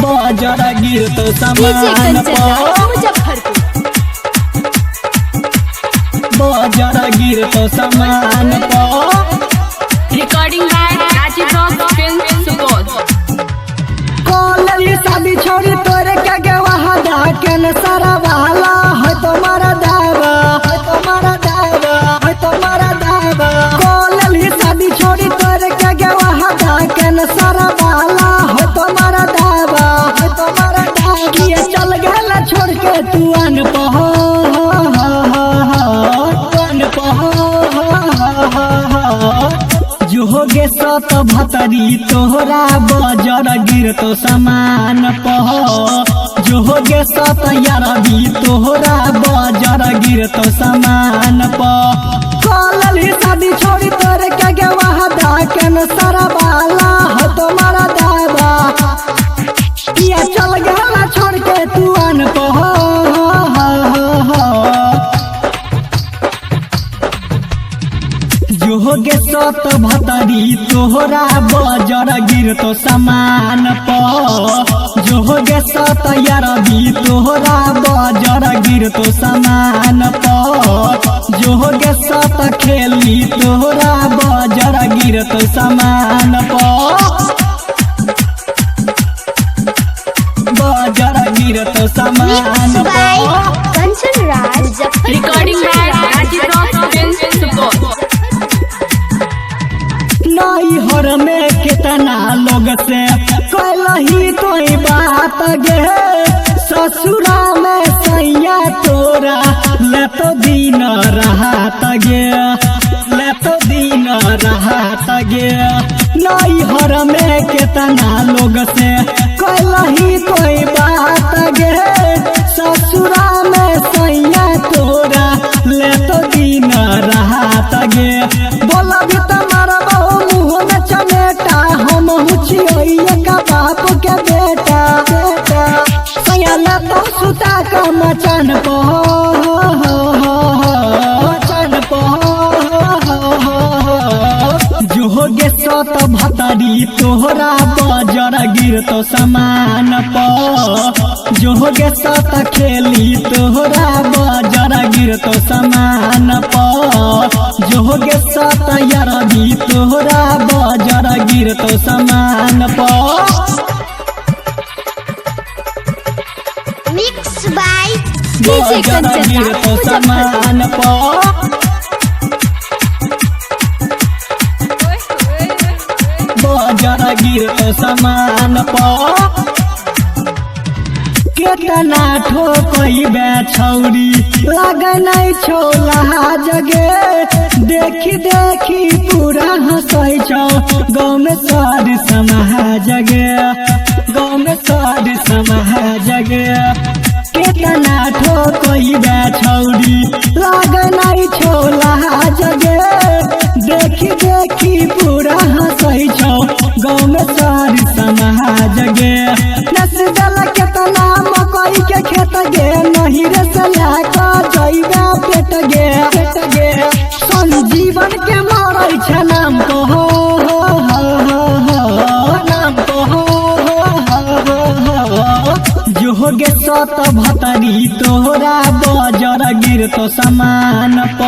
बजर गिरतो समान बजर गिरतो समान recording by Rajeev rock film Supaul. College शादी छोड़ी तोरे के गवाहदा केन सारा वाला है तुम्हारा दावा है तुम्हारा दावा है तुम्हारा दावा। कॉलेज शादी छोड़ी तोरे के गवाहदा केन सारा वाला है तुम्हारा दावा है तुम्हारा दावा। किए चल गेला छोड़ के तू अन पह जो होगे सत भतरी तोहरा बजर गिरतो समान पह जो होगे सत यारबी तोहरा बजर गिरतो समान पह। कॉलेज शादी छोड़ी तोरे के गवाहदा केन सारा वाला है तुम्हारा दावा। किया चल गेला छोड़ के तू अन पह जो होगे सत भतरी तोहरा बजर गिरतो समान प जो होगे सत यारबी तोहरा बजर गिरतो समान प जो होगे सत खेली तोहरा बजर गिरतो समान प बजर गिरतो समान प। Recording by Rajeev rock film Supaul. नई हर में कितना लोग से कहलही कोई बात गे ससुरा में सैया तोरा ले तो दिन रहत गे ले तो दिन रहत गे। नई हर में कितना लोग से कहलही कोई बात गे ससुरा में सैया तोरा ले तो दिन रहत गे। बोला भी तुम्हारा चमेटा हम का बाप के बेटा बेटा सयाला तो सुता का मचान जो होगे सत भतरी तोहरा बजर गिरतो समान प जो होगे सत खेली तोहरा बजर गिरतो समान प जो होगे सत यारबी तोहरा बजर गिरतो समान प। मिक्स बाय बजर गिरतो समान प बजर गिरतो समान प। केतना ठोकई बे छौरी लगन छोला जगे देखी देखी पूरा हंसै छौ गाँव में सारी समाज गे गाँव में सारी समाज गे। केतना ठोकई बे छौरी लगन छोला जगे देखी देखी पूरा हंसै छौ गाँव में सारी समाज गे। नस दल केतना मकई के खेत गे नहीं रे सला का जइबा पेट गे संजीवन के मारै छ नाम को नाम को जो होगे सत भतरी तोहरा बजर गिरतो समान प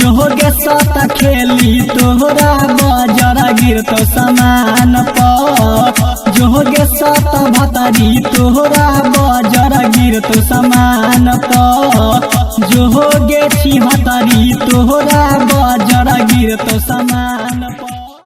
जो होगे सत खेली तोहरा बजर गिरतो समान प जो होगे सत भतरी तोहरा बजर गिरतो समान प जो होगे छिहतरी तोहरा बजर गिरतो समान प।